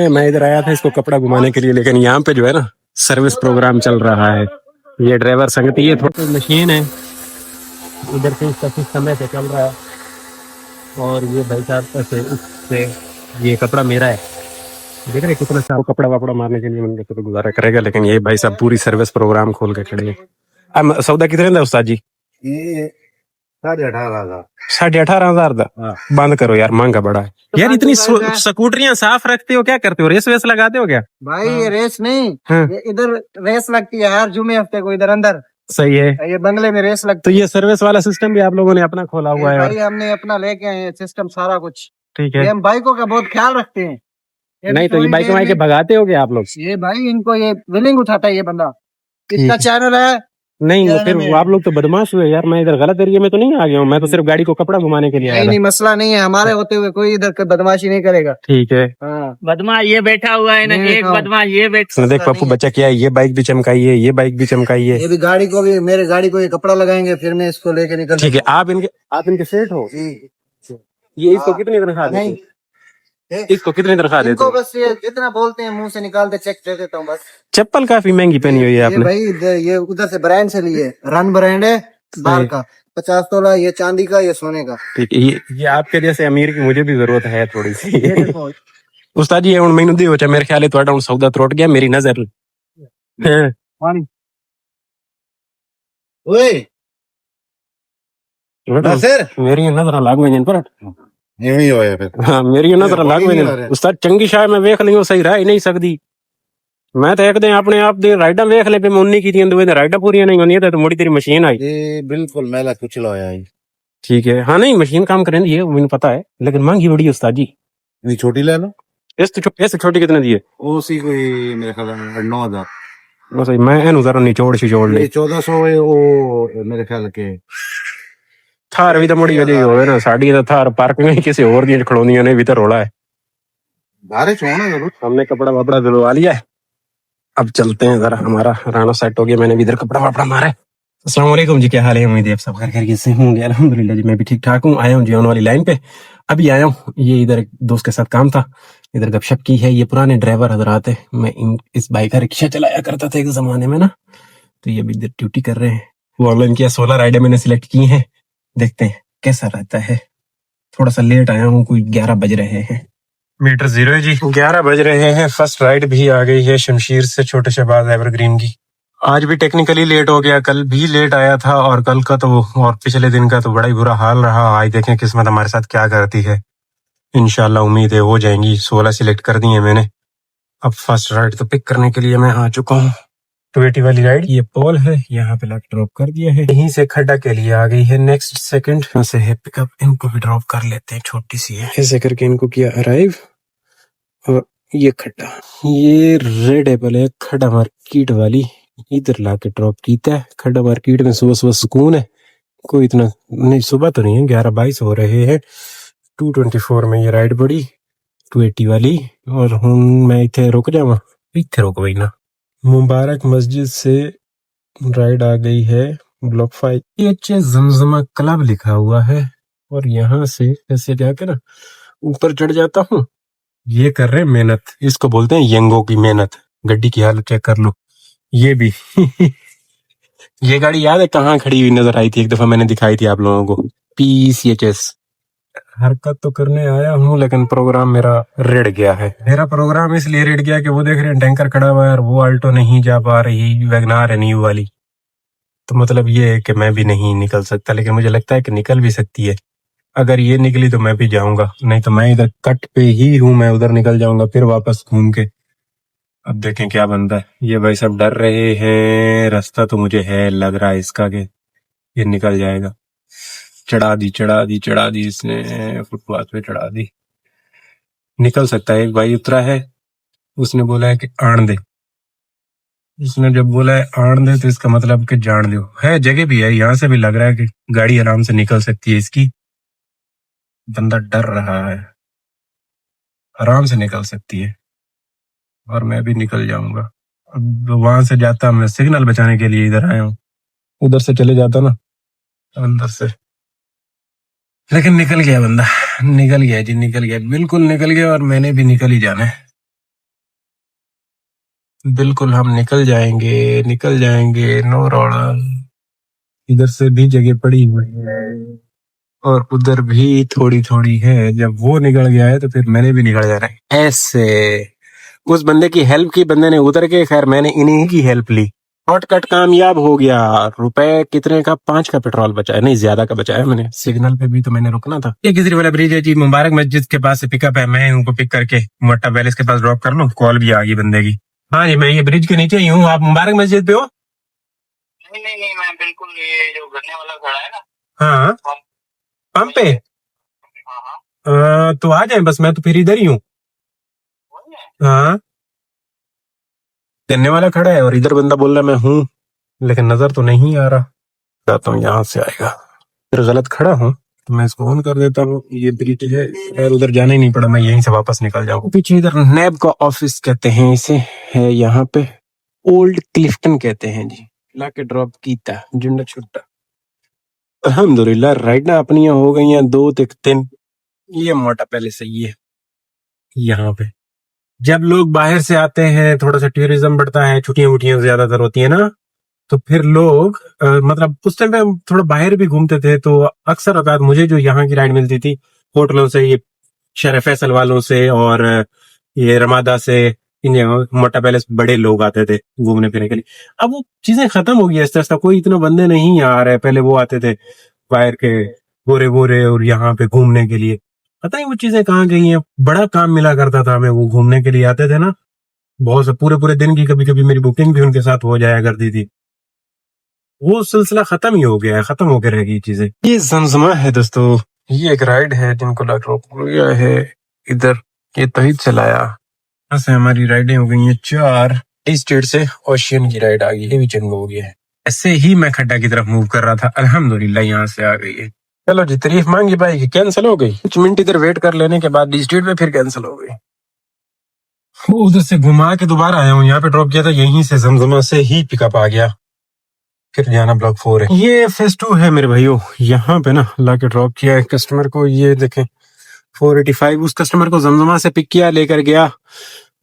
हैं, मैं इधर आया था इसको कपड़ा घुमाने के लिए, लेकिन यहाँ पे जो है ना सर्विस प्रोग्राम चल रहा है। ये ड्राइवर संगति, ये थोड़ी मशीन है इधर से, इसका कुछ समय से चल रहा है। और ये भाई साहब से उससे ये कपड़ा मेरा है, देख रहे कितना सारा कपड़ा वापड़ा मारने के लिए मैंने तो गुजारा करेगा, लेकिन ये भाई साहब पूरी सर्विस प्रोग्राम खोल के खड़े हैं। अब सौदा कितने का उस्ताद जी? ये 18,500। 18,500 का? बंद करो यार, महंगा बड़ा है यार। इतनी स्कूटरियां साफ रखते हो, क्या करते हो? रेस वेस लगाते हो क्या? भाई ये रेस नहीं, हाँ। ये इधर रेस लगती है हर जुमे हफ्ते को इधर अंदर। सही है, ये बंगले में रेस लगती तो ये सर्विस वाला सिस्टम भी आप लोगों ने अपना खोला हुआ है? भाई हमने अपना लेके आए हैं सिस्टम सारा कुछ। ठीक ये है। हम बाइकों का बहुत ख्याल रखते हैं। नहीं तो ये बाइक के भगाते हो क्या आप लोग? ये भाई इनको ये व्हीलिंग उठाता है ये बंदा, इसका चैनल है। नहीं फिर आप लोग तो बदमाश हुए यार। मैं इधर गलत एरिया में तो नहीं आ गया हूँ, मैं तो सिर्फ गाड़ी को कपड़ा घुमाने के लिए आया था। नहीं मसला नहीं है, हमारे होते हुए कोई इधर बदमाशी नहीं करेगा। ठीक है। बदमाश ये बैठा हुआ है ना, एक बदमाश ये बैठा। देख पप्पू बच्चा क्या है, ये बाइक भी चमकाई है, ये बाइक भी चमकाई है। ये भी गाड़ी को भी, मेरे गाड़ी को ये कपड़ा लगाएंगे, फिर मैं इसको लेके निकल। ठीक है, आप इनके सेठ हो? ये इसको कितनी तनख्वाह देते हैं? इसको कितनी तनख्वाह देते हैं? बस ये जितना बोलते हैं मुंह से निकालते चेक दे देता हूँ बस। चप्पल काफी महंगी पहनी हुई है आपने। भाई ये उधर से ब्रांड से लिए, रन ब्रांड है बाहर का, 50 तोला, ये चांदी का, ये सोने का। ठीक है, ये आपके जैसे अमीर की मुझे भी जरूरत है थोड़ी सी। उस्ताद जी हुण मैनू दियो चा, मेरे ख्याल है तुहाडा हुण सौदा त्रुट गया मेरी नजर। ओए मेरी नजर लाग गई पर यही होया फिर। हाँ मेरी नजर लाग गई। उस्ताद चंगी शाह मैं वेख लियो, सही रह ही नहीं सकदी। मैं तो एक दिन अपने आप दे राइडा वेख ले पे मैं उन्नी कीतियां दो राइडा पूरी नहीं होनी है तो मोड़ी तेरी मशीन आई। ये बिल्कुल मैला कुछ लाया है। ठीक है, हाँ नहीं मशीन काम करेंगी ये मुझे पता है, लेकिन महंगी बड़ी उस्ताद जी। नहीं छोटी ले लो। इससे छोटी कितने दी है? वो सी कोई मेरे ख्याल में 9,000। बस मैं एनु जरा निचोड़ ले 1400 है वो मेरे ख्याल के। थार भी तो मुड़ी वधी होवे ना, साड़ी तो थार पार्किंग किसी और दी खड़ोनियां ने भी तो रोला है। बाहर छोड़ना जरूर। हमने कपड़ा वपड़ा धुलवा लिया है, अब चलते हैं जरा, हमारा राना सेट हो गया, मैंने भी इधर कपड़ा वपड़ा मारा है। अस्सलाम वालेकुम जी, क्या हाल है? उम्मीद है आप सब खैरियत से होंगे। अल्हम्दुलिल्लाह जी मैं भी ठीक ठाक हूँ। आया हूँ जीवन वाली लाइन पे, अभी आया हूँ। ये इधर एक दोस्त के साथ काम था, इधर गपशप की है। ये पुराने ड्राइवर हजरात है, मैं इस बाइक का रिक्शा चलाया करता था एक जमाने में ना, तो ये अभी इधर ड्यूटी कर रहे हैं। वो ऑनलाइन किया, 16 राइडें मैंने सिलेक्ट की हैं, देखते हैं कैसा रहता है। थोड़ा सा लेट आया हूँ, कोई 11 बज रहे हैं। मीटर जीरो है जी, 11 बज रहे हैं। फर्स्ट राइड भी आ गई है शमशीर से छोटे शहबाज एवरग्रीन की। आज भी टेक्निकली लेट हो गया, कल भी लेट आया था, और कल का तो और पिछले दिन का तो बड़ा ही बुरा हाल रहा। आज देखें किस्मत हमारे साथ क्या करती है। इंशाल्लाह उम्मीद है हो जाएंगी। 16 सिलेक्ट कर दी है मैंने। अब फर्स्ट राइड तो पिक करने के लिए मैं आ चुका हूँ। 280 वाली राइड, ये पोल है, यहाँ पे लाके ड्रॉप कर दिया है। यहीं से खड्डा के लिए आ गई है। नेक्स्ट सेकंड से है पिकअप, इनको भी ड्रॉप कर लेते हैं, छोटी सी है। ऐसे करके इनको किया अराइव। और ये खड्डा, ये रेड एपल है खड्डा मार्केट वाली, इधर लाके ड्रॉप कीता है। खड्डा मार्केट में सुबह सुबह सुकून है, कोई इतना नहीं, सुबह तो नहीं है, 11-22 हो रहे हैं। 224 में ये राइड पड़ी 280 वाली। और हूं मैं इथे रुक जावा, इथे रुक गई ना। मुबारक मस्जिद से राइड आ गई है, ब्लॉक 5। जमजमा क्लब लिखा हुआ है, और यहाँ से ऐसे जाके ना ऊपर चढ़ जाता हूँ। ये कर रहे हैं मेहनत, इसको बोलते हैं यंगों की मेहनत। गड्डी की हालत चेक कर लो, ये भी ये गाड़ी याद है कहाँ खड़ी हुई नजर आई थी? एक दफा मैंने दिखाई थी आप लोगों को, PCHS। हरकत तो करने आया हूँ, लेकिन प्रोग्राम मेरा रेड गया है। मेरा प्रोग्राम इसलिए रेड गया कि वो देख रहे हैं टैंकर खड़ा हुआ है और वो अल्टो नहीं जा पा रही, वैगनार है न्यू वाली। तो मतलब ये है कि मैं भी नहीं निकल सकता, लेकिन मुझे लगता है कि निकल भी सकती है। अगर ये निकली तो मैं भी जाऊंगा, नहीं तो मैं इधर कट पे ही हूँ, मैं उधर निकल जाऊंगा फिर वापस घूम के। अब देखें क्या बनता है। ये भाई सब डर रहे हैं, रास्ता तो मुझे है लग रहा है इसका कि ये निकल जाएगा। चढ़ा दी इसने, फुटपाथ पे चढ़ा दी। निकल सकता है। एक भाई उतरा है, उसने बोला है कि आण दे। उसने जब बोला है आण दे तो इसका मतलब कि जान दो है। जगह भी है, यहाँ से भी लग रहा है कि गाड़ी आराम से निकल सकती है इसकी। बंदा डर रहा है, आराम से निकल सकती है, और मैं भी निकल जाऊंगा। अब वहां से जाता, मैं सिग्नल बचाने के लिए इधर आया हूँ, उधर से चले जाता ना अंदर से। लेकिन निकल गया बंदा, निकल गया जी, निकल गया, बिल्कुल निकल गया, और मैंने भी निकल ही जाना है। बिल्कुल हम निकल जाएंगे, नो रौला। इधर से भी जगह पड़ी हुई है और उधर भी थोड़ी थोड़ी है। जब वो निकल गया है तो फिर मैंने भी निकल जाना है। ऐसे उस बंदे की हेल्प की, बंदे ने उतर के, खैर मैंने इन्हीं की हेल्प ली। शॉर्टकट कामयाब हो गया। रुपए कितने का? 5 का पेट्रोल बचा है, नहीं ज्यादा का बचा है। मैंने सिग्नल पे भी तो मैंने रुकना था। ये किसी वाला ब्रिज है जी, मुबारक मस्जिद के पास से पिकअप है। मैं उनको पिक करके मोटा पैलेस के पास ड्रॉप कर लूं। कॉल भी आ गई बंदे की। हाँ जी, मैं ये ब्रिज के नीचे ही हूँ। आप मुबारक मस्जिद पे हो? नहीं नहीं नहीं, मैं बिल्कुल ये जो गन्ने वाला खड़ा है ना, हाँ, पंप पे। हाँ हाँ, तो आ जाए बस, मैं तो फिर इधर ही हूँ। वही है। हाँ, गन्ने वाला खड़ा है और इधर बंदा बोल रहा मैं हूँ, लेकिन नजर तो नहीं आ रहा। जाता हूँ, यहाँ से आएगा। फिर गलत खड़ा हूँ तो मैं इसको ऑन कर देता हूँ। ये ब्रिज है और उधर जाना ही नहीं पड़ा, मैं यहीं से वापस निकल जाऊँ। पीछे इधर नैब का ऑफिस कहते हैं इसे, है यहाँ पे। ओल्ड क्लिफ्टन कहते हैं जी। लाके ड्रॉप कीता जुंडा छुट्टा। अल्हम्दुलिल्लाह राइड ना अपनी हो गई हैं 2-3। ये मोटा पहले से ही है। यहाँ पे जब लोग बाहर से आते हैं, थोड़ा सा टूरिज्म बढ़ता है, छुट्टियां वुट्टियां ज्यादातर होती है ना, तो फिर लोग मतलब उस टाइम पे हम थोड़ा बाहर भी घूमते थे, तो अक्सर औकात मुझे जो यहाँ की राइड मिलती थी होटलों से, ये शहर फैसल वालों से और ये रमादा से, इन जगहों मोटा पैलेस बड़े लोग आते थे घूमने फिरने के लिए। अब वो चीजें खत्म हो गई आस्ते आस्ते, कोई इतना बंदे नहीं आ रहे। पहले वो आते थे बाहर के गोरे गोरे और यहाँ पे घूमने के लिए। पता नहीं वो चीजें कहाँ गई हैं। बड़ा काम मिला करता था हमें, वो घूमने के लिए आते थे ना, बहुत से पूरे पूरे दिन की कभी कभी मेरी बुकिंग भी उनके साथ हो जाया करती थी। वो सिलसिला खत्म ही हो गया है, खत्म होकर रह गई चीजें। ये जमजमा है दोस्तों, ये एक राइड है जिनको रोक लिया है इधर। ये तहीद चलाया, ऐसे हमारी राइडें हो गई हैं 4। इस स्टेट से ओशियन की राइड आ गई, ये भी चंग हो गया है। ऐसे ही मैं खड्डा की तरफ मूव कर रहा था, अल्हम्दुलिल्लाह यहाँ से आ गई है। चलो जी, तारीफ मांगी भाई की कैंसिल हो गई। कुछ मिनट इधर वेट कर लेने के बाद डी स्टेट पे फिर कैंसिल हो गई। वो उधर से घुमा के दोबारा आया हूँ, यहाँ पे ड्रॉप किया था, यहीं से जमजमा से ही पिकअप आ गया। फिर जाना ब्लॉक 4 है। ये फेज 2 है मेरे भाइयों। यहाँ पे ना लाके ड्रॉप किया है कस्टमर को, ये देखें 485। उस कस्टमर को जमजमा से पिक किया, लेकर गया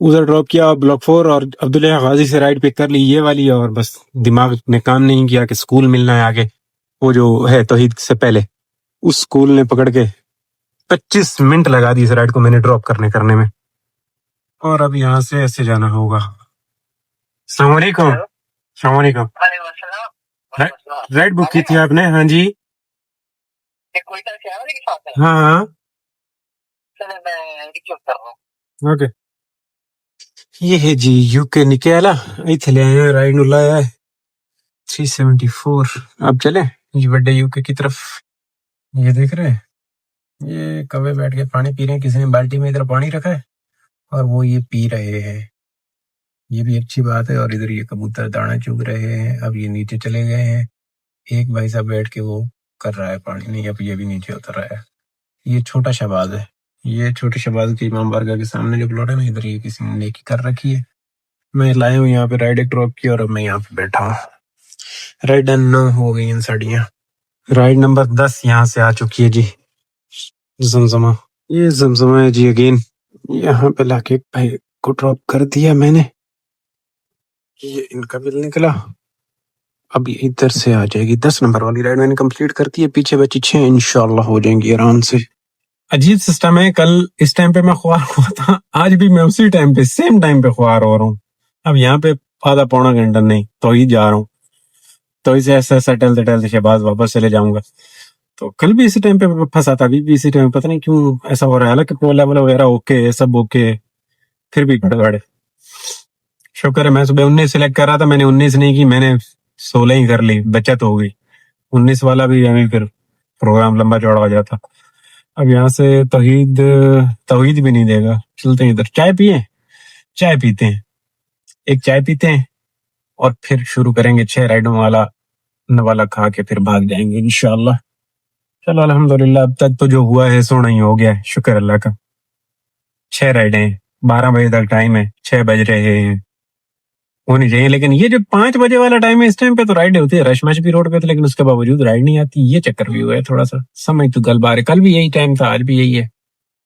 उधर ड्रॉप किया ब्लॉक 4, और अब्दुल्ला गाजी से राइड पिक कर ली ये वाली। और बस दिमाग ने काम नहीं किया कि स्कूल मिलना है आगे, वो जो है तौहीद से पहले, उस स्कूल ने पकड़ के 25 मिनट लगा दी इस राइड को मैंने ड्रॉप करने में। और अब यहाँ से ऐसे जाना होगा। अस्सलाम वालेकुम। अस्सलाम वालेकुम। राइड बुक की थी आपने? हाँ जी। हाँ हाँ, ओके। ये है जी यूके निकाला, इथे ले आए राइड नु लाया है 374। अब चले जी बड़े यूके की तरफ। ये देख रहे हैं, ये कौवे बैठ के पानी पी रहे हैं। किसी ने बाल्टी में इधर पानी रखा है और वो ये पी रहे हैं, ये भी अच्छी बात है। और इधर ये कबूतर दाना चुग रहे हैं। अब ये नीचे चले गए हैं। एक भाई साहब बैठ के वो कर रहा है पानी नहीं, अब ये भी नीचे उतर रहा है। ये छोटा शहबाज है, ये छोटे शहबाज के इमाम बारगाह के सामने जो प्लॉट है ना, इधर ये किसी ने नेकी कर रखी है। मैं लाया हूँ यहाँ पे राइड एक ड्रॉप की और अब मैं यहाँ पे बैठा हूँ। राइड 9 हो गई इन साड़ियाँ। राइड नंबर 10 यहाँ से आ चुकी है जी। जमजमा, ये जमजमा है जी अगेन। यहाँ पे लाके भाई को ड्रॉप कर दिया मैंने। ये इनका बिल निकला। अब ये इधर से आ जाएगी। 10 नंबर वाली राइड मैंने कंप्लीट कर दी है, पीछे बची 6 इंशाल्लाह हो जाएंगी आराम से। अजीब सिस्टम है, कल इस टाइम पे मैं ख्वार हुआ था, आज भी मैं उसी टाइम पे सेम टाइम पे ख्वार हो रहा हूँ। अब यहाँ पे आधा पौना घंटा नहीं तो ही जा रहा हूँ, तो इसे ऐसा ऐसा टहलते टहलते शहबाज वापस चले जाऊंगा। तो कल भी इसी टाइम पे फंसा था, अभी भी इसी टाइम, पता नहीं क्यों ऐसा हो रहा है। हालांकि टोल लेवल वगैरह ओके, सब ओके, फिर भी गड़बड़ है। शुक्र है मैं सुबह 19 सिलेक्ट कर रहा था, मैंने 19 नहीं की, मैंने 16 ही कर ली, बचत हो गई। 19 वाला भी हमें फिर प्रोग्राम लंबा चौड़ा हो जाता। अब यहाँ से तौहीद भी नहीं देगा। चलते हैं इधर, चाय पिए, चाय पीते हैं, एक चाय पीते हैं और फिर शुरू करेंगे 6 राइडों वाला नवाला खा के फिर भाग जाएंगे इंशाल्लाह। चलो अल्हम्दुलिल्लाह, अब तक तो जो हुआ है सोना ही हो गया है, शुक्र अल्लाह का। 6 राइडें, 12 बजे तक टाइम है, 6 बज रहे हैं, होनी चाहिए। लेकिन ये जो 5 बजे वाला टाइम है, इस टाइम पे तो राइड होती है रश मच भी रोड पे तो, लेकिन उसके बावजूद राइड नहीं आती। ये चक्कर भी हुआ है थोड़ा सा। समझ तो गल बार, कल भी यही टाइम था, आज भी यही है।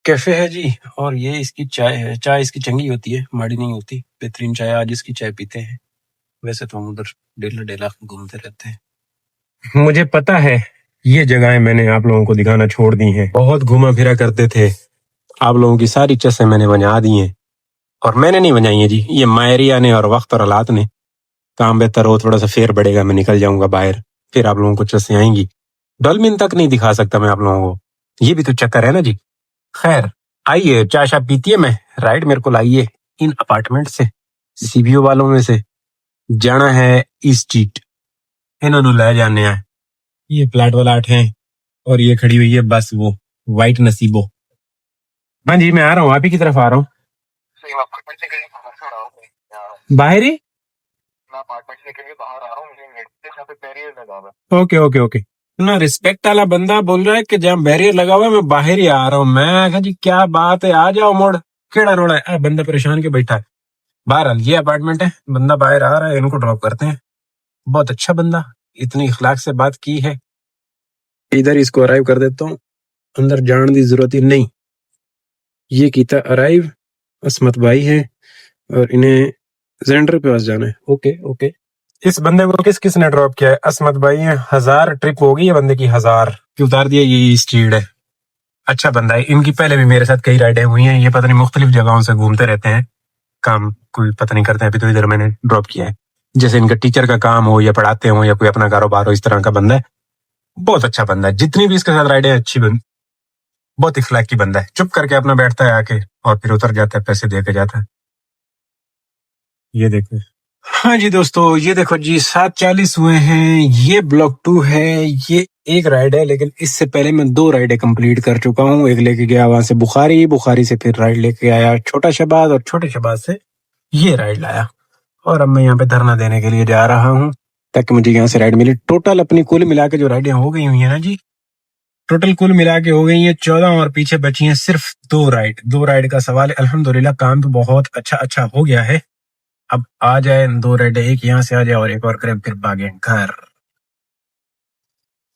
कैफे है जी, और ये इसकी चाय है। चाय इसकी चंगी होती है, माड़ी नहीं होती, बेहतरीन चाय। आज इसकी चाय पीते हैं। वैसे तो हम उधर डेला डेला घूमते रहते हैं। मुझे पता है ये जगहें मैंने आप लोगों को दिखाना छोड़ दी हैं। बहुत घुमा फिरा करते थे, आप लोगों की सारी चसें मैंने बना दी हैं। और मैंने नहीं बनाई है जी, ये मायरिया ने और वक्त और हालात ने। काम बेहतर हो, थोड़ा सा फेर बढ़ेगा, मैं निकल जाऊंगा बाहर, फिर आप लोगों को चसें आएंगी। डॉल्फिन तक नहीं दिखा सकता मैं आप लोगों को, ये भी तो चक्कर है ना जी। खैर आइए, चाय शाय पीती है। मैं राइड मेरे को लाइए इन अपार्टमेंट से, सीबीओ वालों में से जाना है ईस्ट स्ट्रीट। इन्होंने ले जाने हैं। ये प्लाट वालाट है, और ये खड़ी हुई है बस वो वाइट नसीबो। हाँ जी, मैं आ रहा हूँ, आप ही की तरफ आ रहा हूँ। बाहर ही ओके ओके ओके। ना रिस्पेक्ट वाला बंदा बोल रहा है कि जहाँ बैरियर लगा हुआ है मैं बाहर ही आ रहा हूँ। मैं कहा जी क्या बात है, आ जाओ मोड़, केड़ा रोड़ा है। बंदा परेशान के बैठा है। बहरहाल ये अपार्टमेंट है, बंदा बाहर आ रहा है, इनको ड्रॉप करते हैं। बहुत अच्छा बंदा, इतनी इखलाक से बात की है। इधर इसको अराइव कर देता हूँ, अंदर जाने की जरूरत ही नहीं। ये कीता अराइव, असमत भाई है, और इन्हें जेंडर पे पास जाना है। Okay okay. इस बंदे को किस किसने ड्रॉप किया है? असमत भाई है। 1000 ट्रिप होगी ये बंदे की, 1000 की उतार दिया। ये स्ट्रीट है, अच्छा बंदा है। इनकी पहले भी मेरे साथ कई राइडें हुई हैं। ये पता नहीं मुख्तलिफ जगहों से घूमते रहते हैं, काम कोई पता नहीं करते हैं। अभी तो इधर मैंने ड्रॉप किया है। जैसे इनका टीचर का काम हो, या पढ़ाते हो, या कोई अपना कारोबार हो, इस तरह का बंदा है। बहुत अच्छा बंदा है। जितनी भी इसके साथ राइडें अच्छी बहुत इखलाक की बंदा है। चुप करके अपना बैठता है आके, और फिर उतर जाता है, पैसे दे के जाता है। ये देखो। हाँ जी दोस्तों, ये देखो जी 7:40 हुए हैं। ये ब्लॉक 2 है। ये एक राइड है, लेकिन इससे पहले मैं 2 राइडें कंप्लीट कर चुका हूँ। एक लेके गया वहां से बुखारी, बुखारी से फिर राइड लेके आया छोटा शहबाज, और छोटे शहबाज से ये राइड लाया। और अब मैं यहाँ पे धरना देने के लिए जा रहा हूँ, ताकि मुझे यहाँ से राइड मिले। टोटल अपनी कुल मिला के जो राइडें हो गई हुई है ना जी, टोटल कुल मिला के हो गई है 14, और पीछे बची हैं सिर्फ 2 राइड। 2 राइड का सवाल है। अल्हम्दुलिल्लाह काम तो बहुत अच्छा हो गया है। अब आ जाए 2 राइड, एक यहाँ से आ जाए और एक और करें, फिर भागे घर।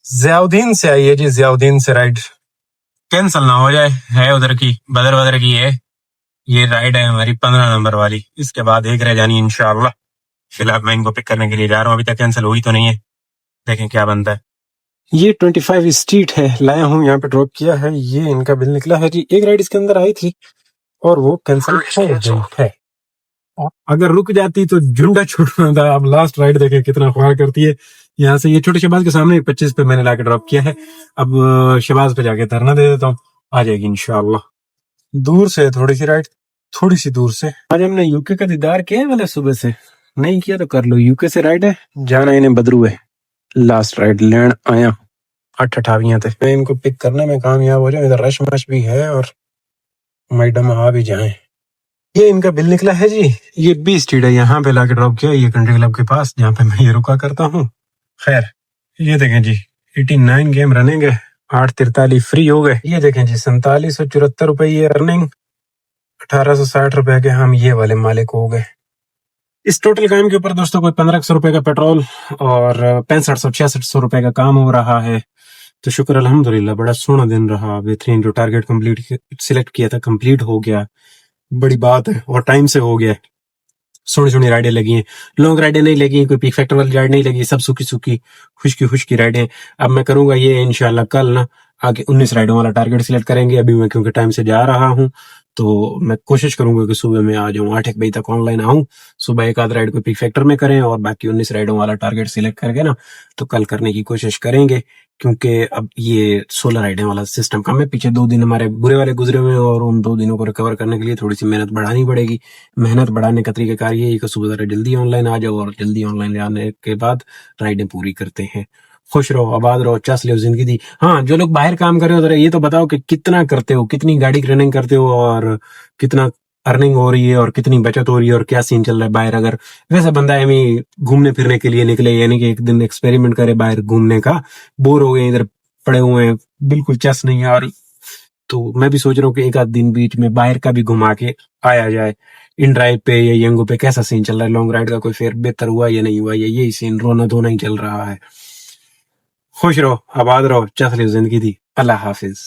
ज़ियाउद्दीन से आई है जी, ज़ियाउद्दीन से राइड कैंसिल ना हो जाए। है उधर की, बदर बदर की है। ये राइड है हमारी 15 नंबर वाली। इसके बाद एक रह जानी इंशाल्लाह। फिलहाल मैं इनको पिक करने के लिए जा रहा हूँ। अभी तक कैंसिल हुई तो नहीं है, देखें क्या बनता है। ये 25 स्ट्रीट है, लाया हूँ, यहाँ पे ड्रॉप किया है। ये इनका बिल निकला है जी। एक राइड इसके अंदर आई थी और वो कैंसिल हो गई है। अगर रुक जाती तो झुंडा छूटना था। अब लास्ट राइड देखे कितना ख्वार करती है। यहाँ से ये छोटे शहबाज के सामने 25 पे मैंने लाके ड्रॉप किया है। अब शहबाज पे जाके धरना दे देता हूँ, आ जाएगी इंशाल्लाह। दूर से थोड़ी सी राइड, थोड़ी सी दूर से। आज हमने यूके का दीदार किया है, वाले सुबह से नहीं किया तो कर लो। यूके से राइड है, जाना इन्हें बदरू है। लास्ट राइड लैंड आया 8:28 थे। मैं इनको पिक करने में कामयाब हो जाऊं। इधर रश मश भी है और मैडम आ भी जाए। ये इनका बिल निकला है जी। ये 20 स्ट्रीट है, यहाँ पे लाके ड्रॉप किया, ये कंट्री क्लब के पास, जहाँ पे मैं ये रुका करता हूँ। खैर ये देखें जी, 89 गेम रनिंग है, 8:43 फ्री हो गए। ये देखें जी 4774 रुपए ये अर्निंग, 1860 रुपए के हम ये वाले मालिक हो गए। इस टोटल काम के ऊपर दोस्तों कोई 1500 रुपए का पेट्रोल और 6500-6600 रुपए का काम हो रहा है। तो शुक्र अल्हम्दुलिल्लाह, बड़ा सोना दिन रहा। बेहतरीन, जो टारगेट कंप्लीट सिलेक्ट किया था कंप्लीट हो गया, बड़ी बात है, और टाइम से हो गया। सोनी राइडें लगी हैं, लॉन्ग राइडें नहीं लगी, कोई पीक फैक्टर वाली राइड नहीं लगी, सब सूखी सूखी खुशकी राइडें। अब मैं करूंगा ये इंशाल्लाह कल ना आगे 19 राइडों वाला टारगेट सिलेक्ट करेंगे। अभी मैं क्योंकि टाइम से जा रहा हूं, तो मैं कोशिश करूंगा कि सुबह में आ जाऊं, 8 बजे तक ऑनलाइन आऊं। सुबह एक आध राइड को पीक फैक्टर में करें, और बाकी 19 राइडों वाला टारगेट सिलेक्ट करके ना तो कल करने की कोशिश करेंगे। क्योंकि अब ये 16 राइडें वाला सिस्टम कम है। पीछे 2 दिन हमारे बुरे वाले गुजरे हुए हैं, और उन 2 दिनों को रिकवर करने के लिए थोड़ी सी मेहनत बढ़ानी पड़ेगी। मेहनत बढ़ाने का तरीकाकार ये है कि सुबह जरा जल्दी ऑनलाइन आ जाओ, और जल्दी ऑनलाइन आने के बाद राइडें पूरी करते हैं। खुश रहो, आबाद रहो, चस लो जिंदगी दी। हाँ, जो लोग बाहर काम कर रहे हो, जरा ये तो बताओ कि कितना करते हो, कितनी गाड़ी रनिंग करते हो, और कितना अर्निंग हो रही है, और कितनी बचत हो रही है, और क्या सीन चल रहा है बाहर। अगर वैसे बंदा है घूमने फिरने के लिए निकले, यानी कि एक दिन एक्सपेरिमेंट करे बाहर घूमने का, बोर हो गए इधर पड़े हुए हैं, बिल्कुल चस नहीं आ रही, तो मैं भी सोच रहा हूँ कि एक आध दिन बीच में बाहर का भी घुमा के आया जाए। इन ड्राइव पे या यंगो पे कैसा सीन चल रहा है, लॉन्ग राइड का कोई फेयर बेहतर हुआ या नहीं हुआ, या यही सीन रोना धोना ही चल रहा है। खुश रहो, आबाद रहो, चस लो जिंदगी दी। अल्लाह हाफिज।